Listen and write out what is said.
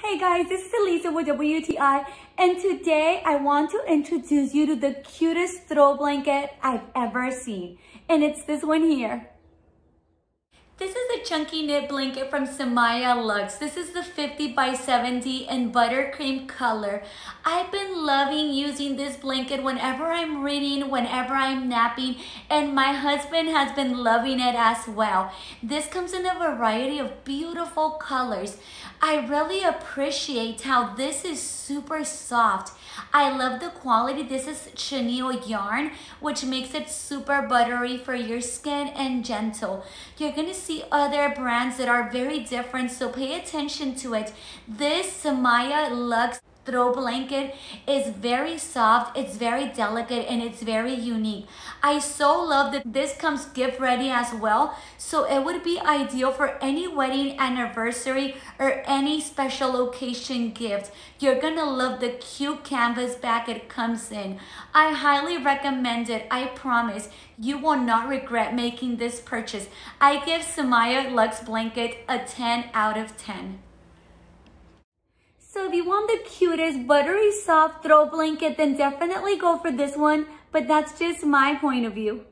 Hey guys, this is Elisa with WTI, and today I want to introduce you to the cutest throw blanket I've ever seen, and it's this one here. This is a chunky knit blanket from Samiah Luxe. This is the 50 by 70 in buttercream color. I've been loving using this blanket whenever I'm reading, whenever I'm napping, and my husband has been loving it as well. This comes in a variety of beautiful colors. I really appreciate how this is super soft. I love the quality. This is chenille yarn, which makes it super buttery for your skin and gentle. You're gonna see other brands that are very different, so pay attention to it. This Samiah Luxe throw blanket is very soft, it's very delicate, and it's very unique. I so love that this comes gift ready as well, so it would be ideal for any wedding anniversary or any special occasion gift. You're gonna love the cute canvas back it comes in. I highly recommend it. I promise you will not regret making this purchase. I give Samiah Luxe blanket a 10 out of 10. So if you want the cutest buttery soft throw blanket, then definitely go for this one, but that's just my point of view.